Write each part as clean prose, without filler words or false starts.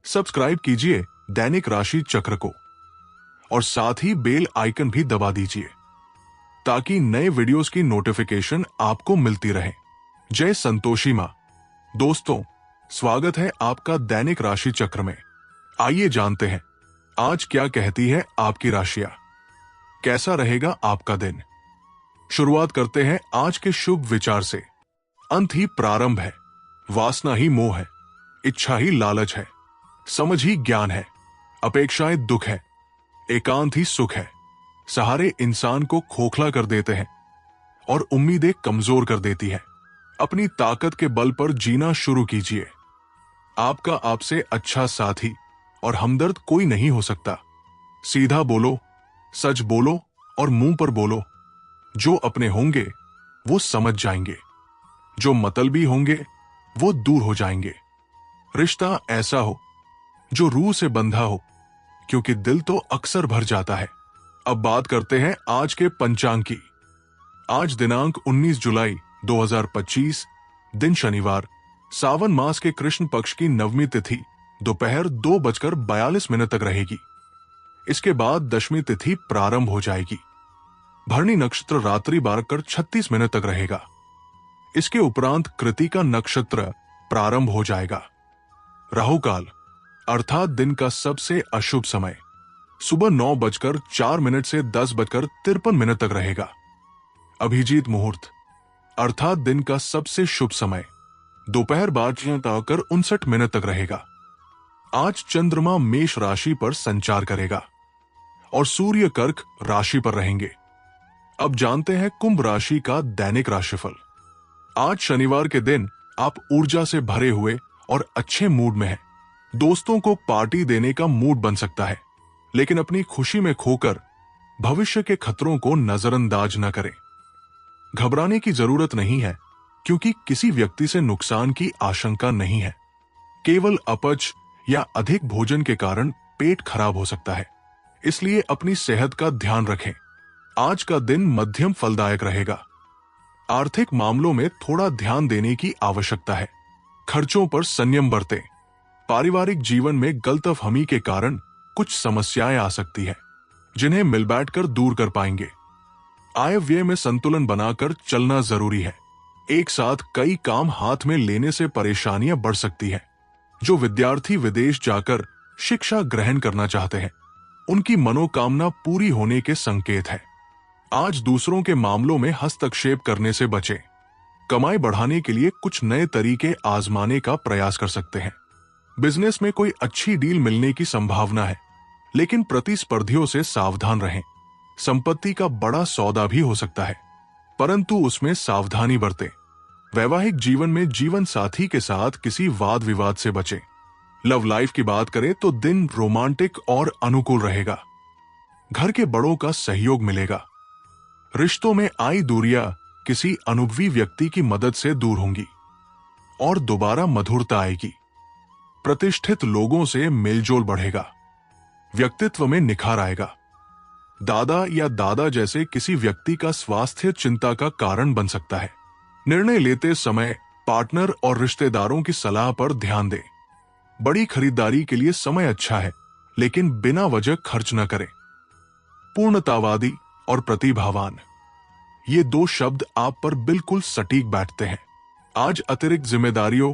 Subscribe कीजिए दैनिक राशि चक्र को और साथ ही बेल आइकन भी दबा दीजिए ताकि नए वीडियोस की नोटिफिकेशन आपको मिलती रहे। जय संतोषी मां। दोस्तों, स्वागत है आपका दैनिक राशि चक्र में। आइए जानते हैं आज क्या कहती है आपकी राशियां। कैसा रहेगा आपका दिन। शुरुआत करते हैं आज के शुभ विचार से। अंत ही प्रारंभ है, वासना ही मोह है, इच्छा ही लालच है, समझ ही ज्ञान है, अपेक्षाएं दुख है, एकांत ही सुख है। सहारे इंसान को खोखला कर देते हैं और उम्मीदें कमजोर कर देती है। अपनी ताकत के बल पर जीना शुरू कीजिए। आपका आपसे अच्छा साथी और हमदर्द कोई नहीं हो सकता। सीधा बोलो, सच बोलो और मुंह पर बोलो। जो अपने होंगे वो समझ जाएंगे, जो मतलबी होंगे वो दूर हो जाएंगे। रिश्ता ऐसा हो जो रूह से बंधा हो, क्योंकि दिल तो अक्सर भर जाता है। अब बात करते हैं आज के पंचांग की। आज दिनांक 19 जुलाई 2025, दिन शनिवार, सावन मास के कृष्ण पक्ष की नवमी तिथि दोपहर 2:42 तक रहेगी। इसके बाद दशमी तिथि प्रारंभ हो जाएगी। भरणी नक्षत्र रात्रि 12:36 तक रहेगा। इसके उपरांत कृतिका नक्षत्र प्रारंभ हो जाएगा। राहुकाल अर्थात दिन का सबसे अशुभ समय सुबह 9:04 से 10:53 तक रहेगा। अभिजीत मुहूर्त अर्थात दिन का सबसे शुभ समय दोपहर 12:59 तक रहेगा। आज चंद्रमा मेष राशि पर संचार करेगा और सूर्य कर्क राशि पर रहेंगे। अब जानते हैं कुंभ राशि का दैनिक राशिफल। आज शनिवार के दिन आप ऊर्जा से भरे हुए और अच्छे मूड में हैं। दोस्तों को पार्टी देने का मूड बन सकता है, लेकिन अपनी खुशी में खोकर भविष्य के खतरों को नजरअंदाज न करें। घबराने की जरूरत नहीं है, क्योंकि किसी व्यक्ति से नुकसान की आशंका नहीं है। केवल अपच या अधिक भोजन के कारण पेट खराब हो सकता है, इसलिए अपनी सेहत का ध्यान रखें। आज का दिन मध्यम फलदायक रहेगा। आर्थिक मामलों में थोड़ा ध्यान देने की आवश्यकता है। खर्चों पर संयम बरतें। पारिवारिक जीवन में गलतफहमी के कारण कुछ समस्याएं आ सकती है, जिन्हें मिल बैठकर दूर कर पाएंगे। आय व्यय में संतुलन बनाकर चलना जरूरी है। एक साथ कई काम हाथ में लेने से परेशानियां बढ़ सकती है। जो विद्यार्थी विदेश जाकर शिक्षा ग्रहण करना चाहते हैं, उनकी मनोकामना पूरी होने के संकेत है। आज दूसरों के मामलों में हस्तक्षेप करने से बचें। कमाई बढ़ाने के लिए कुछ नए तरीके आजमाने का प्रयास कर सकते हैं। बिजनेस में कोई अच्छी डील मिलने की संभावना है, लेकिन प्रतिस्पर्धियों से सावधान रहें। संपत्ति का बड़ा सौदा भी हो सकता है, परंतु उसमें सावधानी बरतें। वैवाहिक जीवन में जीवन साथी के साथ किसी वाद विवाद से बचें। लव लाइफ की बात करें तो दिन रोमांटिक और अनुकूल रहेगा। घर के बड़ों का सहयोग मिलेगा। रिश्तों में आई दूरियां किसी अनुभवी व्यक्ति की मदद से दूर होंगी और दोबारा मधुरता आएगी। प्रतिष्ठित लोगों से मेलजोल बढ़ेगा। व्यक्तित्व में निखार आएगा। दादा या दादा जैसे किसी व्यक्ति का स्वास्थ्य चिंता का कारण बन सकता है। निर्णय लेते समय पार्टनर और रिश्तेदारों की सलाह पर ध्यान दें। बड़ी खरीदारी के लिए समय अच्छा है, लेकिन बिना वजह खर्च न करें। पूर्णतावादी और प्रतिभावान, ये दो शब्द आप पर बिल्कुल सटीक बैठते हैं। आज अतिरिक्त जिम्मेदारियों,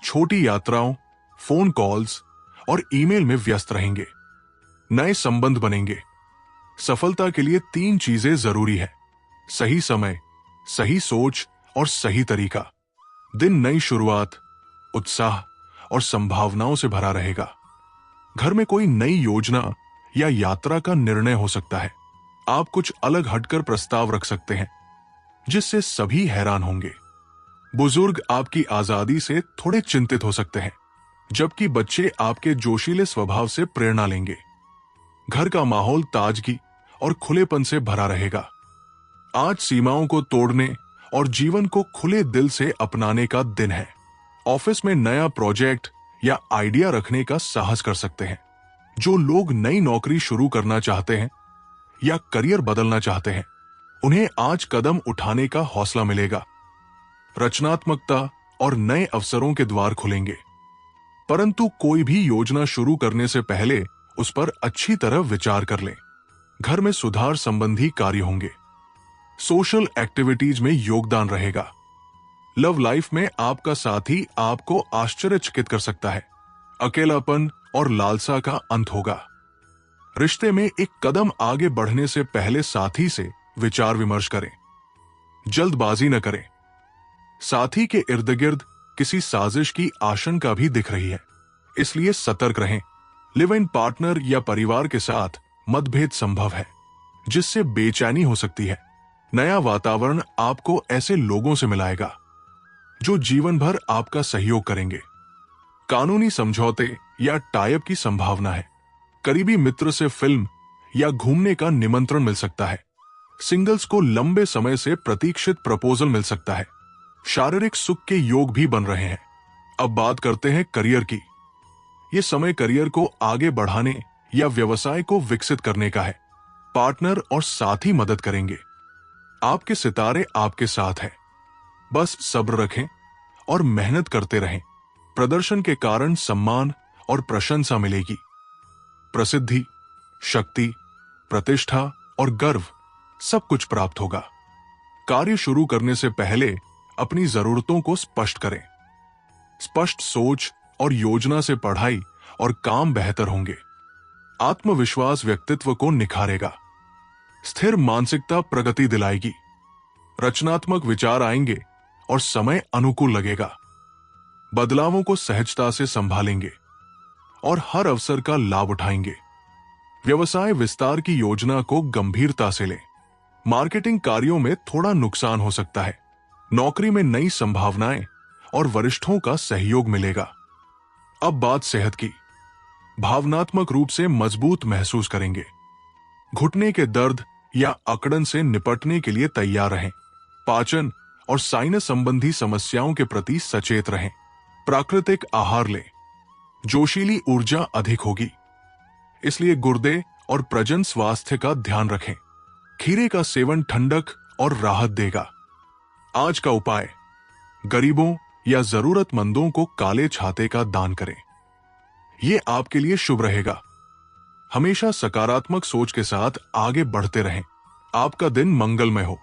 छोटी यात्राओं, फोन कॉल्स और ईमेल में व्यस्त रहेंगे। नए संबंध बनेंगे। सफलता के लिए 3 चीजें जरूरी है: सही समय, सही सोच और सही तरीका। दिन नई शुरुआत, उत्साह और संभावनाओं से भरा रहेगा। घर में कोई नई योजना या यात्रा का निर्णय हो सकता है। आप कुछ अलग हटकर प्रस्ताव रख सकते हैं, जिससे सभी हैरान होंगे। बुजुर्ग आपकी आजादी से थोड़े चिंतित हो सकते हैं, जबकि बच्चे आपके जोशीले स्वभाव से प्रेरणा लेंगे। घर का माहौल ताजगी और खुलेपन से भरा रहेगा। आज सीमाओं को तोड़ने और जीवन को खुले दिल से अपनाने का दिन है। ऑफिस में नया प्रोजेक्ट या आइडिया रखने का साहस कर सकते हैं। जो लोग नई नौकरी शुरू करना चाहते हैं या करियर बदलना चाहते हैं, उन्हें आज कदम उठाने का हौसला मिलेगा। रचनात्मकता और नए अवसरों के द्वार खुलेंगे। परंतु कोई भी योजना शुरू करने से पहले उस पर अच्छी तरह विचार कर लें। घर में सुधार संबंधी कार्य होंगे। सोशल एक्टिविटीज में योगदान रहेगा। लव लाइफ में आपका साथी आपको आश्चर्यचकित कर सकता है। अकेलापन और लालसा का अंत होगा। रिश्ते में एक कदम आगे बढ़ने से पहले साथी से विचार विमर्श करें। जल्दबाजी न करें। साथी के इर्द गिर्द किसी साजिश की आशंका भी दिख रही है, इसलिए सतर्क रहें। लिव इन पार्टनर या परिवार के साथ मतभेद संभव है, जिससे बेचैनी हो सकती है। नया वातावरण आपको ऐसे लोगों से मिलाएगा जो जीवन भर आपका सहयोग करेंगे। कानूनी समझौते या टाइप की संभावना है। करीबी मित्र से फिल्म या घूमने का निमंत्रण मिल सकता है। सिंगल्स को लंबे समय से प्रतीक्षित प्रपोजल मिल सकता है। शारीरिक सुख के योग भी बन रहे हैं। अब बात करते हैं करियर की। यह समय करियर को आगे बढ़ाने या व्यवसाय को विकसित करने का है। पार्टनर और साथी मदद करेंगे। आपके सितारे आपके साथ हैं। बस सब्र रखें और मेहनत करते रहें। प्रदर्शन के कारण सम्मान और प्रशंसा मिलेगी। प्रसिद्धि, शक्ति, प्रतिष्ठा और गर्व सब कुछ प्राप्त होगा। कार्य शुरू करने से पहले अपनी जरूरतों को स्पष्ट करें। स्पष्ट सोच और योजना से पढ़ाई और काम बेहतर होंगे। आत्मविश्वास व्यक्तित्व को निखारेगा। स्थिर मानसिकता प्रगति दिलाएगी। रचनात्मक विचार आएंगे और समय अनुकूल लगेगा। बदलावों को सहजता से संभालेंगे और हर अवसर का लाभ उठाएंगे। व्यवसाय विस्तार की योजना को गंभीरता से लें। मार्केटिंग कार्यों में थोड़ा नुकसान हो सकता है। नौकरी में नई संभावनाएं और वरिष्ठों का सहयोग मिलेगा। अब बात सेहत की। भावनात्मक रूप से मजबूत महसूस करेंगे। घुटने के दर्द या अकड़न से निपटने के लिए तैयार रहें। पाचन और साइनस संबंधी समस्याओं के प्रति सचेत रहें। प्राकृतिक आहार लें। जोशीली ऊर्जा अधिक होगी, इसलिए गुर्दे और प्रजनन स्वास्थ्य का ध्यान रखें। खीरे का सेवन ठंडक और राहत देगा। आज का उपाय, गरीबों या जरूरतमंदों को काले छाते का दान करें। यह आपके लिए शुभ रहेगा। हमेशा सकारात्मक सोच के साथ आगे बढ़ते रहें। आपका दिन मंगलमय हो।